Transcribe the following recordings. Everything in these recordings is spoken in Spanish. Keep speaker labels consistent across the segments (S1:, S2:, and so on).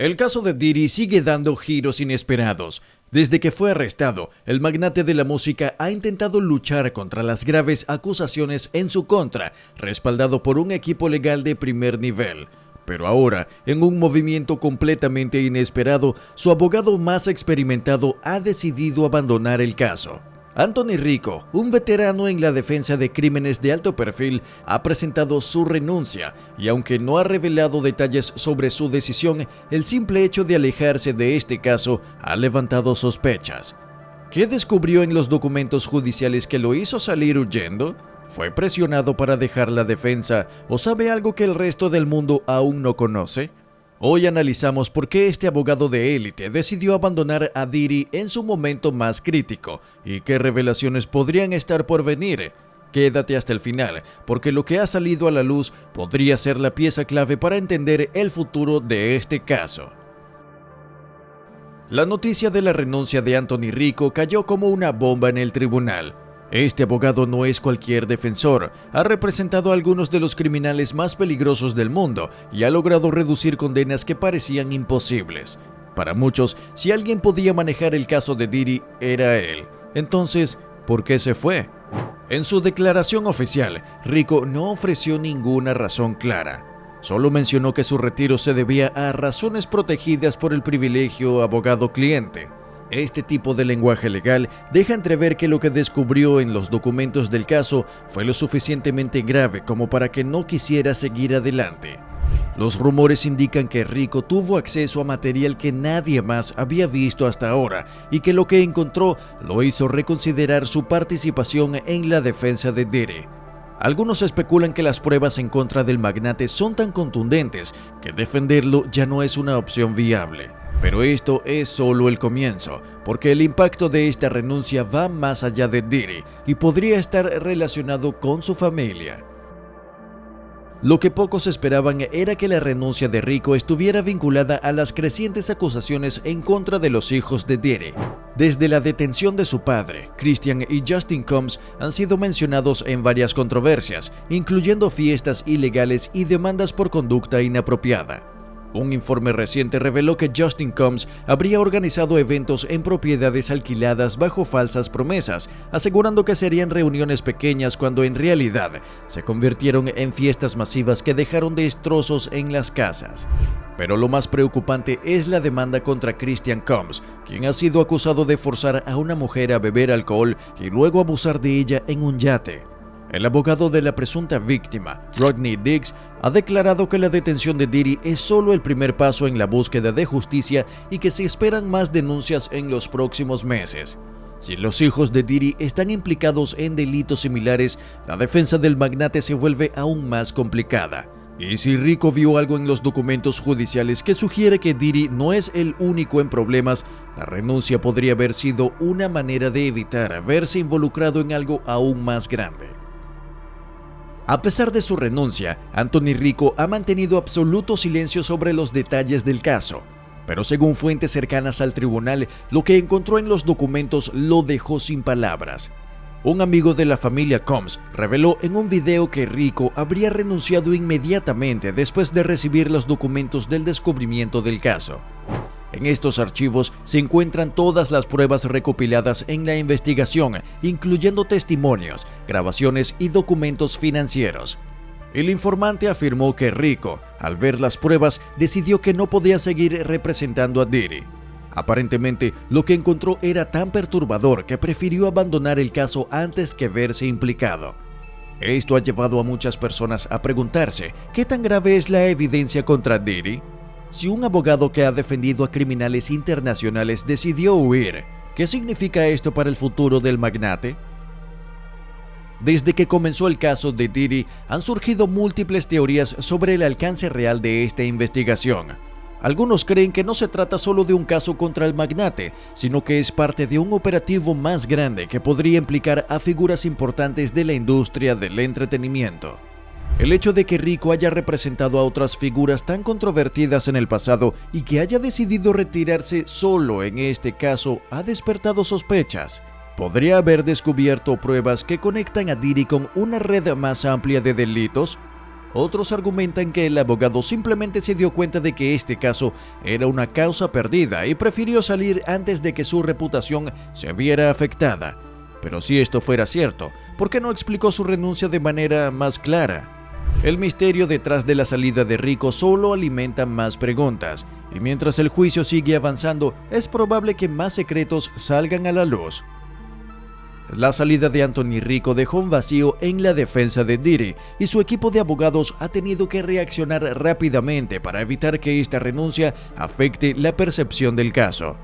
S1: El caso de Diddy sigue dando giros inesperados. Desde que fue arrestado, el magnate de la música ha intentado luchar contra las graves acusaciones en su contra, respaldado por un equipo legal de primer nivel. Pero ahora, en un movimiento completamente inesperado, su abogado más experimentado ha decidido abandonar el caso. Anthony Rico, un veterano en la defensa de crímenes de alto perfil, ha presentado su renuncia y aunque no ha revelado detalles sobre su decisión, el simple hecho de alejarse de este caso ha levantado sospechas. ¿Qué descubrió en los documentos judiciales que lo hizo salir huyendo? ¿Fue presionado para dejar la defensa o sabe algo que el resto del mundo aún no conoce? Hoy analizamos por qué este abogado de élite decidió abandonar a Diddy en su momento más crítico y qué revelaciones podrían estar por venir. Quédate hasta el final, porque lo que ha salido a la luz podría ser la pieza clave para entender el futuro de este caso. La noticia de la renuncia de Anthony Rico cayó como una bomba en el tribunal. Este abogado no es cualquier defensor, ha representado a algunos de los criminales más peligrosos del mundo y ha logrado reducir condenas que parecían imposibles. Para muchos, si alguien podía manejar el caso de Diddy, era él. Entonces, ¿por qué se fue? En su declaración oficial, Rico no ofreció ninguna razón clara. Solo mencionó que su retiro se debía a razones protegidas por el privilegio abogado-cliente. Este tipo de lenguaje legal deja entrever que lo que descubrió en los documentos del caso fue lo suficientemente grave como para que no quisiera seguir adelante. Los rumores indican que Rico tuvo acceso a material que nadie más había visto hasta ahora y que lo que encontró lo hizo reconsiderar su participación en la defensa de Diddy. Algunos especulan que las pruebas en contra del magnate son tan contundentes que defenderlo ya no es una opción viable. Pero esto es solo el comienzo, porque el impacto de esta renuncia va más allá de Diddy y podría estar relacionado con su familia. Lo que pocos esperaban era que la renuncia de Rico estuviera vinculada a las crecientes acusaciones en contra de los hijos de Diddy. Desde la detención de su padre, Christian y Justin Combs han sido mencionados en varias controversias, incluyendo fiestas ilegales y demandas por conducta inapropiada. Un informe reciente reveló que Justin Combs habría organizado eventos en propiedades alquiladas bajo falsas promesas, asegurando que serían reuniones pequeñas cuando en realidad se convirtieron en fiestas masivas que dejaron destrozos en las casas. Pero lo más preocupante es la demanda contra Christian Combs, quien ha sido acusado de forzar a una mujer a beber alcohol y luego abusar de ella en un yate. El abogado de la presunta víctima, Rodney Diggs, ha declarado que la detención de Diddy es solo el primer paso en la búsqueda de justicia y que se esperan más denuncias en los próximos meses. Si los hijos de Diddy están implicados en delitos similares, la defensa del magnate se vuelve aún más complicada. Y si Rico vio algo en los documentos judiciales que sugiere que Diddy no es el único en problemas, la renuncia podría haber sido una manera de evitar verse involucrado en algo aún más grande. A pesar de su renuncia, Anthony Rico ha mantenido absoluto silencio sobre los detalles del caso. Pero según fuentes cercanas al tribunal, lo que encontró en los documentos lo dejó sin palabras. Un amigo de la familia Combs reveló en un video que Rico habría renunciado inmediatamente después de recibir los documentos del descubrimiento del caso. En estos archivos se encuentran todas las pruebas recopiladas en la investigación, incluyendo testimonios, grabaciones y documentos financieros. El informante afirmó que Rico, al ver las pruebas, decidió que no podía seguir representando a Diddy. Aparentemente, lo que encontró era tan perturbador que prefirió abandonar el caso antes que verse implicado. Esto ha llevado a muchas personas a preguntarse, ¿qué tan grave es la evidencia contra Diddy? Si un abogado que ha defendido a criminales internacionales decidió huir, ¿qué significa esto para el futuro del magnate? Desde que comenzó el caso de Diddy, han surgido múltiples teorías sobre el alcance real de esta investigación. Algunos creen que no se trata solo de un caso contra el magnate, sino que es parte de un operativo más grande que podría implicar a figuras importantes de la industria del entretenimiento. El hecho de que Rico haya representado a otras figuras tan controvertidas en el pasado y que haya decidido retirarse solo en este caso ha despertado sospechas. ¿Podría haber descubierto pruebas que conectan a Diddy con una red más amplia de delitos? Otros argumentan que el abogado simplemente se dio cuenta de que este caso era una causa perdida y prefirió salir antes de que su reputación se viera afectada. Pero si esto fuera cierto, ¿por qué no explicó su renuncia de manera más clara? El misterio detrás de la salida de Rico solo alimenta más preguntas, y mientras el juicio sigue avanzando, es probable que más secretos salgan a la luz. La salida de Anthony Rico dejó un vacío en la defensa de Diddy, y su equipo de abogados ha tenido que reaccionar rápidamente para evitar que esta renuncia afecte la percepción del caso.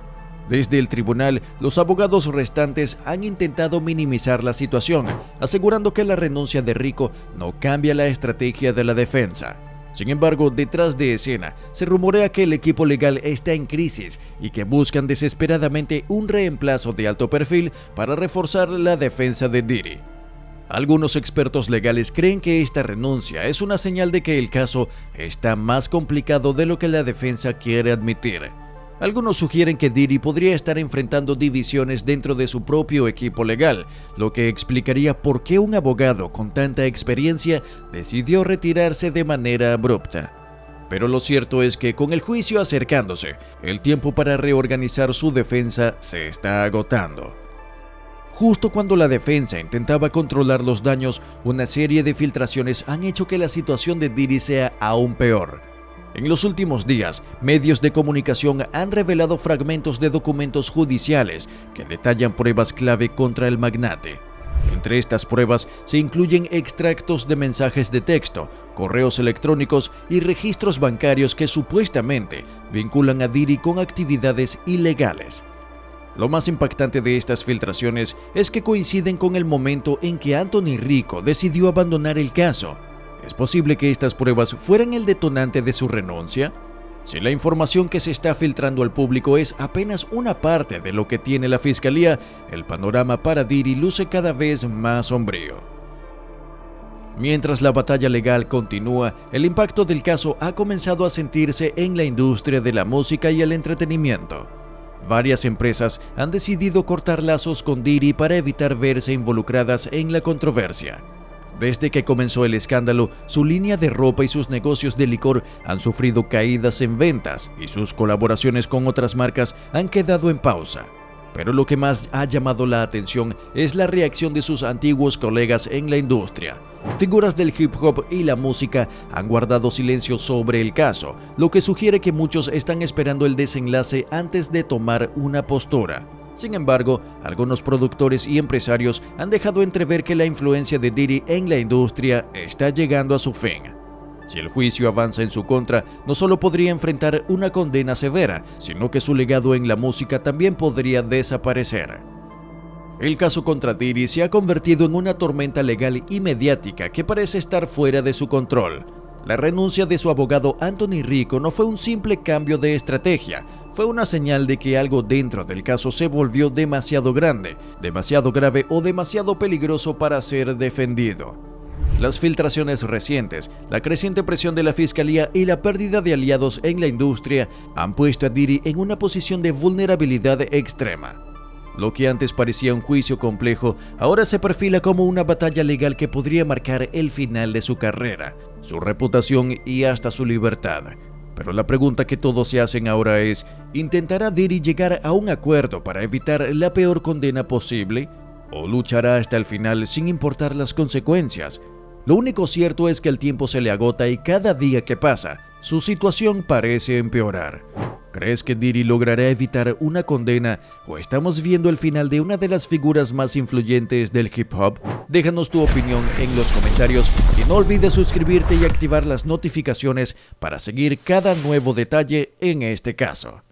S1: Desde el tribunal, los abogados restantes han intentado minimizar la situación, asegurando que la renuncia de Rico no cambia la estrategia de la defensa. Sin embargo, detrás de escena, se rumorea que el equipo legal está en crisis y que buscan desesperadamente un reemplazo de alto perfil para reforzar la defensa de Diddy. Algunos expertos legales creen que esta renuncia es una señal de que el caso está más complicado de lo que la defensa quiere admitir. Algunos sugieren que Diddy podría estar enfrentando divisiones dentro de su propio equipo legal, lo que explicaría por qué un abogado con tanta experiencia decidió retirarse de manera abrupta. Pero lo cierto es que con el juicio acercándose, el tiempo para reorganizar su defensa se está agotando. Justo cuando la defensa intentaba controlar los daños, una serie de filtraciones han hecho que la situación de Diddy sea aún peor. En los últimos días, medios de comunicación han revelado fragmentos de documentos judiciales que detallan pruebas clave contra el magnate. Entre estas pruebas se incluyen extractos de mensajes de texto, correos electrónicos y registros bancarios que supuestamente vinculan a Diddy con actividades ilegales. Lo más impactante de estas filtraciones es que coinciden con el momento en que Anthony Rico decidió abandonar el caso. ¿Es posible que estas pruebas fueran el detonante de su renuncia? Si la información que se está filtrando al público es apenas una parte de lo que tiene la fiscalía, el panorama para Diddy luce cada vez más sombrío. Mientras la batalla legal continúa, el impacto del caso ha comenzado a sentirse en la industria de la música y el entretenimiento. Varias empresas han decidido cortar lazos con Diddy para evitar verse involucradas en la controversia. Desde que comenzó el escándalo, su línea de ropa y sus negocios de licor han sufrido caídas en ventas y sus colaboraciones con otras marcas han quedado en pausa. Pero lo que más ha llamado la atención es la reacción de sus antiguos colegas en la industria. Figuras del hip hop y la música han guardado silencio sobre el caso, lo que sugiere que muchos están esperando el desenlace antes de tomar una postura. Sin embargo, algunos productores y empresarios han dejado entrever que la influencia de Diddy en la industria está llegando a su fin. Si el juicio avanza en su contra, no solo podría enfrentar una condena severa, sino que su legado en la música también podría desaparecer. El caso contra Diddy se ha convertido en una tormenta legal y mediática que parece estar fuera de su control. La renuncia de su abogado Anthony Rico no fue un simple cambio de estrategia, fue una señal de que algo dentro del caso se volvió demasiado grande, demasiado grave o demasiado peligroso para ser defendido. Las filtraciones recientes, la creciente presión de la fiscalía y la pérdida de aliados en la industria han puesto a Diddy en una posición de vulnerabilidad extrema. Lo que antes parecía un juicio complejo, ahora se perfila como una batalla legal que podría marcar el final de su carrera, su reputación y hasta su libertad. Pero la pregunta que todos se hacen ahora es, ¿intentará Diddy llegar a un acuerdo para evitar la peor condena posible? ¿O luchará hasta el final sin importar las consecuencias? Lo único cierto es que el tiempo se le agota y cada día que pasa, su situación parece empeorar. ¿Crees que Diddy logrará evitar una condena o estamos viendo el final de una de las figuras más influyentes del hip hop? Déjanos tu opinión en los comentarios y no olvides suscribirte y activar las notificaciones para seguir cada nuevo detalle en este caso.